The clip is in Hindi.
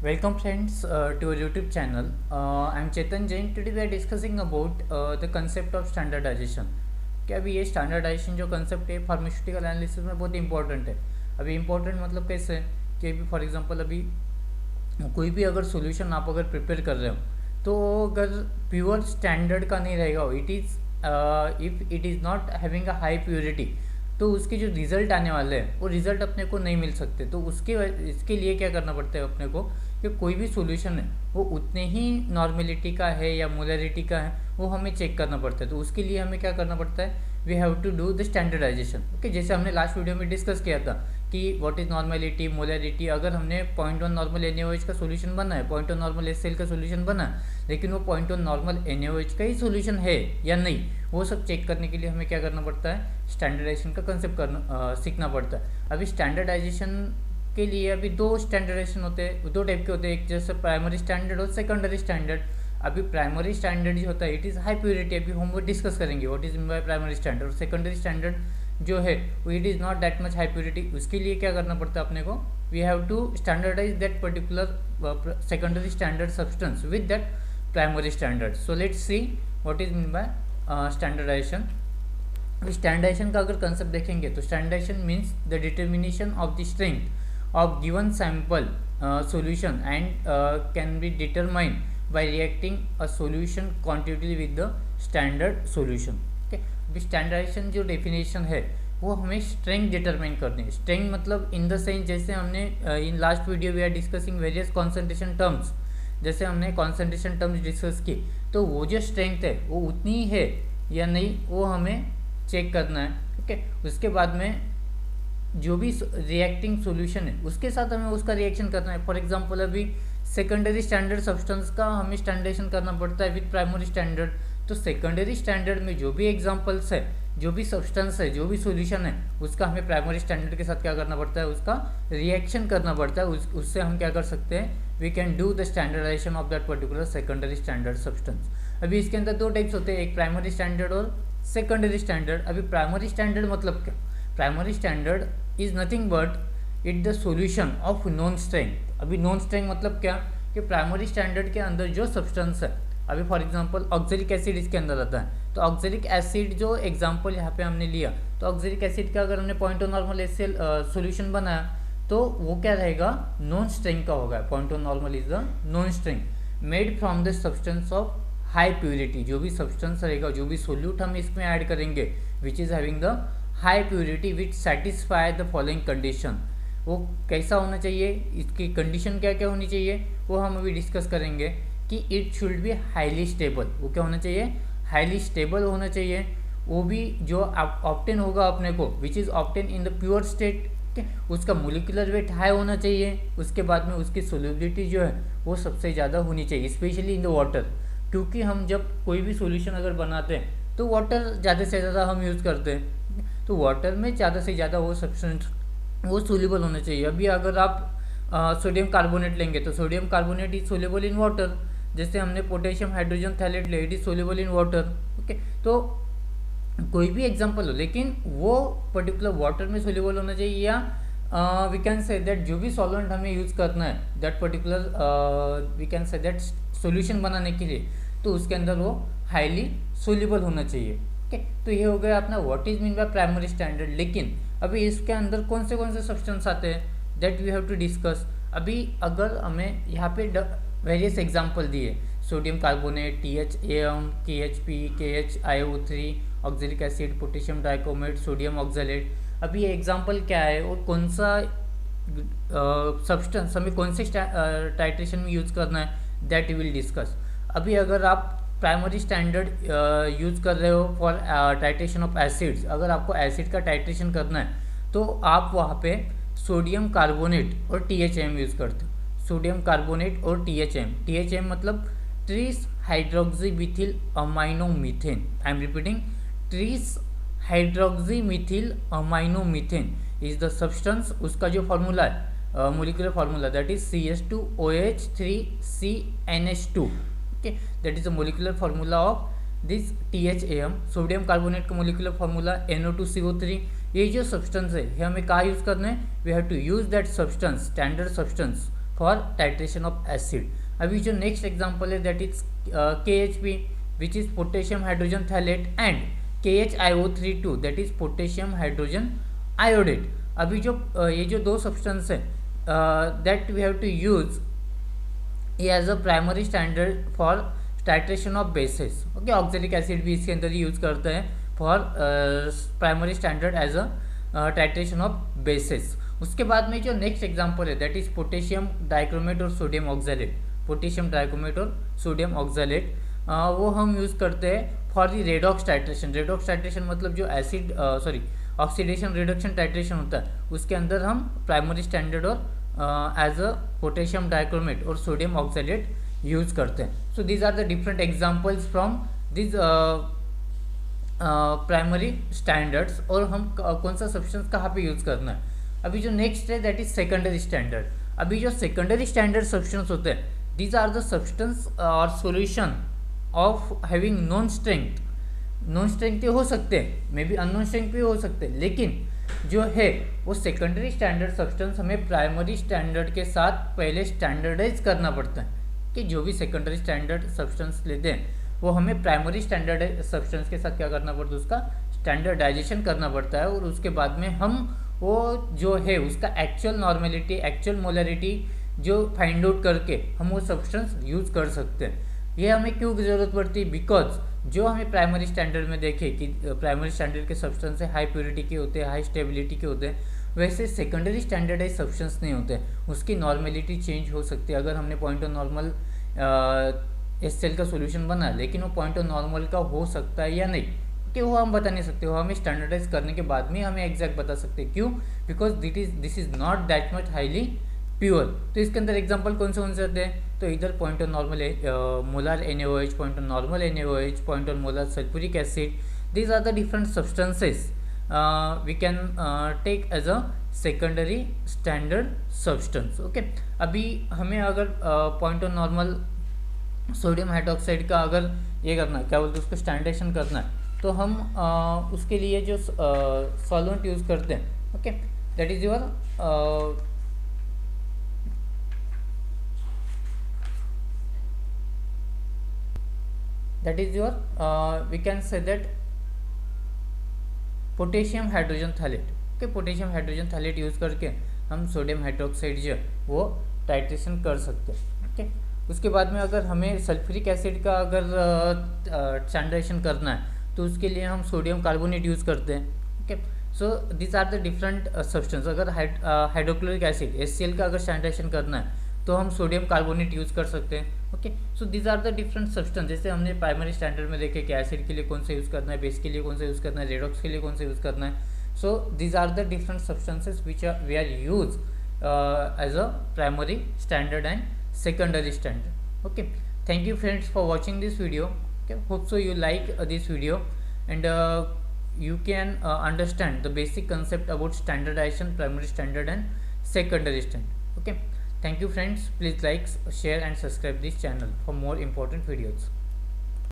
Welcome friends to our YouTube channel. I'm Chetan Jain. Today we are discussing about the concept of standardization. कि अभी ये स्टैंडर्डाइजेशन जो कंसेप्ट है फार्मास्यूटिकल एनालिसिस में बहुत इंपॉर्टेंट है। अभी इंपॉर्टेंट मतलब कैसे कि अभी फॉर एग्जांपल अभी कोई भी अगर सोल्यूशन आप अगर प्रिपेयर कर रहे हो तो अगर प्योर स्टैंडर्ड का नहीं रहेगा, it is if it is not having a high purity, तो उसके जो रिज़ल्ट आने वाले हैं वो रिज़ल्ट अपने को नहीं मिल सकते। तो इसके लिए क्या करना पड़ता है अपने को कि कोई भी सॉल्यूशन है वो उतने ही नॉर्मेलिटी का है या मोलरिटी का है वो हमें चेक करना पड़ता है। तो उसके लिए हमें क्या करना पड़ता है, we have to do the standardisation. Okay, जैसे हमने लास्ट वीडियो में डिस्कस किया था कि व्हाट इज़ नॉर्मेलिटी, मोलरिटी। अगर हमने 0.1 नॉर्मल NaOH का सोल्यूशन बना है, 0.1 नॉर्मल HCl का सोल्यूशन बना है, लेकिन वो 0.1 नॉर्मल NaOH का ही सोल्यूशन है या नहीं, वो सब चेक करने के लिए हमें क्या करना पड़ता है, स्टैंडर्डाइजेशन का कंसेप्ट सीखना पड़ता है। अभी स्टैंडर्डाइजेशन के लिए अभी दो स्टैंडर्डाइजेशन होते हैं, दो टाइप के होते हैं, एक जैसे प्राइमरी स्टैंडर्ड और सेकेंडरी स्टैंडर्ड। अभी प्राइमरी स्टैंडर्ड जो होता है इट इज़ हाई प्योरिटी, अभी हम वो डिस्कस करेंगे what is mean by primary standard. और सेकेंडरी स्टैंडर्ड जो है वो it is not that much high purity. उसके लिए क्या करना पड़ता है अपने को, we have to standardise that particular secondary standard substance with that primary standard. So let's see what is mean by standardisation. Standardisation का अगर कंसेप्ट देखेंगे तो standardisation means the determination of the strength of given sample solution and can be determined by reacting a solution quantitatively with the standard solution. Okay, अभी स्टैंडर्डाइजेशन जो डेफिनेशन है वो हमें स्ट्रेंथ डिटरमाइन करनी है। स्ट्रेंथ मतलब इन द सेंस जैसे हमने in last video we are discussing various concentration terms, जैसे हमने कॉन्सेंट्रेशन टर्म्स डिस्कस की, तो वो जो स्ट्रेंथ है वो उतनी है या नहीं वो हमें चेक करना है। ओके, उसके बाद में जो भी रिएक्टिंग सॉल्यूशन है उसके साथ हमें उसका रिएक्शन करना है। फॉर एग्जांपल अभी सेकेंडरी स्टैंडर्ड सब्सटेंस का हमें स्टैंडर्डाइजेशन करना पड़ता है विद प्राइमरी स्टैंडर्ड। तो सेकेंडरी स्टैंडर्ड में जो भी एग्जांपल्स है, जो भी सब्सटेंस है, जो भी सॉल्यूशन है, उसका हमें प्राइमरी स्टैंडर्ड के साथ क्या करना पड़ता है, उसका रिएक्शन करना पड़ता है। उससे हम क्या कर सकते हैं, we can do the standardisation of that particular secondary standard substance. अभी इसके अंदर दो टाइप्स होते हैं, एक प्राइमरी स्टैंडर्ड और सेकेंडरी स्टैंडर्ड। अभी प्राइमरी स्टैंडर्ड मतलब क्या, primary standard is nothing but it the solution of known strength. अभी नॉन स्ट्रेंथ मतलब क्या कि प्राइमरी स्टैंडर्ड के अंदर जो सब्सटेंस है, अभी फॉर एग्जांपल ऑक्जेलिक एसिड इसके अंदर आता है, तो ऑक्जेलिक एसिड जो एग्जांपल यहाँ पे हमने लिया, तो ऑक्जेलिक एसिड का अगर हमने 0.1 नॉर्मल HCl सॉल्यूशन बनाया तो वो क्या रहेगा, नॉन स्ट्रेंथ का होगा। 0.1 normal is the non strength made from the substance of high purity. जो भी सब्सटेंस रहेगा, जो भी सोल्यूट हम इसमें ऐड करेंगे which is having the high purity which satisfy the following condition, वो कैसा होना चाहिए, इसकी कंडीशन क्या क्या होनी चाहिए वो हम अभी डिस्कस करेंगे। कि it should be highly stable, वो क्या होना चाहिए, हाईली स्टेबल होना चाहिए। वो भी जो ऑब्टेन होगा अपने को which is obtain in the pure state, उसका मोलिकुलर वेट हाई होना चाहिए। उसके बाद में उसकी सोल्युबिलिटी जो है वो सबसे ज़्यादा होनी चाहिए, स्पेशली इन द वाटर। क्योंकि हम जब कोई भी सोल्यूशन अगर बनाते हैं तो वाटर ज़्यादा से ज़्यादा हम यूज़ करते हैं, तो वाटर में ज़्यादा से ज़्यादा वो सब्सटेंस वो सोल्यूबल होना चाहिए। अभी अगर आप सोडियम कार्बोनेट लेंगे तो sodium carbonate is soluble in water. जैसे हमने पोटेशियम हाइड्रोजन थैलेट ले, it is soluble in water. Okay, तो कोई भी एग्जांपल हो लेकिन वो पर्टिकुलर वाटर में सोल्यूबल होना चाहिए, या वी कैन से दैट जो भी सॉल्वेंट हमें यूज़ करना है that particular we can say that solution बनाने के लिए, तो उसके अंदर वो हाईली सोल्यूबल होना चाहिए। ओके, तो ये हो गया अपना what is mean by primary standard. लेकिन अभी इसके अंदर कौन से सब्सटेंस आते हैं that we have to discuss. अभी अगर हमें यहाँ पे वेरियस एग्जांपल दिए, sodium carbonate, THAM, KHP, KHiO3, oxalic acid, potassium dichromate, sodium oxalate. अभी ये एग्जांपल क्या है और कौन सा सब्सटेंस हमें कौन से टाइट्रेशन में यूज़ करना है दैट विल डिस्कस। अभी अगर आप प्राइमरी स्टैंडर्ड यूज़ कर रहे हो फॉर टाइट्रेशन ऑफ एसिड्स, अगर आपको एसिड का टाइट्रेशन करना है तो आप वहाँ पे सोडियम कार्बोनेट और THAM यूज़ करते हो। सोडियम कार्बोनेट और THAM मतलब trees hydroxy Mithil amino methane. I am repeating, trees hydroxy Mithil amino methane is the substance. उसका जो फार्मूला है, molecular formula, that is CH2OH3CnH2। that is the molecular formula of this THAM। Sodium carbonate का मोलिकुलर फार्मूला NO2CO3। ये जो सब्सटेंस है ये हमें कहाँ यूज़ करना है, we have to use that substance, standard substance for titration of acid. अभी जो नेक्स्ट एग्जांपल है that is KHP which is potassium hydrogen phthalate and KHIO32 that is potassium hydrogen iodate. अभी जो ये जो दो सब्सटेंस है that we have to use as a primary standard for titration of bases. Okay, oxalic acid भी इसके अंदर यूज करते हैं for primary standard as a titration of basis. उसके बाद में जो नेक्स्ट एग्जांपल है दैट इज पोटेशियम डाइक्रोमेट और सोडियम ऑक्सैलेट। पोटेशियम डाइक्रोमेट और सोडियम ऑक्सैलेट वो हम यूज़ करते हैं for the redox titration. Redox titration मतलब जो एसिड ऑक्सीडेशन रिडक्शन टाइट्रेशन होता है उसके अंदर हम प्राइमरी स्टैंडर्ड और एज अ पोटेशियम डाइक्रोमेट और सोडियम ऑक्सैलेट यूज करते हैं। So these are the different examples from this primary standards. और हम कौन सा सब्सटेंस कहाँ पे यूज करना है। अभी जो नेक्स्ट है दैट इज सेकेंडरी स्टैंडर्ड। अभी जो सेकेंडरी स्टैंडर्ड सब्सटेंस होते हैं दीज आर द सब्सटेंस और solution of having non strength. Non strength हो सकते हैं, मे बी अननोन स्ट्रेंथ भी हो सकते हैं, लेकिन जो है वो सेकेंडरी स्टैंडर्ड सब्सटेंस हमें प्राइमरी स्टैंडर्ड के साथ पहले स्टैंडर्डाइज करना पड़ता है कि जो भी सेकेंडरी स्टैंडर्ड सब्सटेंस लेते हैं वो हमें प्राइमरी स्टैंडर्ड सब्सटेंस के साथ क्या करना पड़ता है, उसका स्टैंडर्डाइजेशन करना पड़ता है। और उसके बाद में हम वो जो है उसका एक्चुअल नॉर्मेलिटी, एक्चुअल मोलरिटी जो फाइंड आउट करके हम वो सब्सटेंस यूज कर सकते हैं। ये हमें क्यों ज़रूरत पड़ती है, बिकॉज जो हमें प्राइमरी स्टैंडर्ड में देखे कि प्राइमरी स्टैंडर्ड के सब्सटेंस हाई प्योरिटी के होते हैं, हाई स्टेबिलिटी के होते हैं, वैसे सेकेंडरी स्टैंडर्डाइज सब्सटेंस नहीं होते, उसकी नॉर्मेलिटी चेंज हो सकती है। अगर हमने पॉइंट ऑफ नॉर्मल HCl का सोल्यूशन बना लेकिन वो पॉइंट ऑफ नॉर्मल का हो सकता है या नहीं कि वो हम बता नहीं सकते, वो हमें स्टैंडर्डाइज करने के बाद में हमें एग्जैक्ट बता सकते हैं। क्यों, because this is not that much highly pure. तो इसके अंदर एग्जांपल कौन से आते हैं, तो इधर point of normal molar NaOH, point of normal NaOH, point of molar sulphuric acid, these are the different substances we can take as a secondary standard substance. Okay, अभी हमें अगर point of normal sodium hydroxide का अगर ये करना है, क्या बोलते हैं, उसको स्टैंडर्डाइजेशन करना है, तो हम उसके लिए जो सॉल्वेंट यूज़ करते हैं, okay, that is your we can say that potassium hydrogen phthalate. Okay, potassium hydrogen phthalate use करके हम सोडियम हाइड्रोक्साइड जो वो टाइट्रेशन कर सकते हैं। ओके, उसके बाद में अगर हमें सल्फ्यूरिक एसिड का अगर स्टैंडर्डाइजेशन करना है तो उसके लिए हम सोडियम कार्बोनेट यूज़ करते हैं। Okay, so this are the different substance. अगर हाइड्रोक्लोरिक एसिड HCl का अगर स्टैंडर्डाइजेशन करना है तो हम सोडियम कार्बोनेट यूज़ कर सकते हैं। Okay, so this are the different substance. जैसे हमने प्राइमरी स्टैंडर्ड में देखे कि एसिड के लिए कौन सा यूज़ करना है, बेस के लिए कौन सा यूज़ करना है, रेडॉक्स के लिए कौन सा यूज़ करना है। So this are the different substances which we are use as a primary standard and secondary standard। okay, thank you friends for watching this video। okay, hope so you like this video and you can understand the basic concept about standardization, primary standard and secondary standard। okay, thank you friends, please like, share and subscribe this channel for more important videos।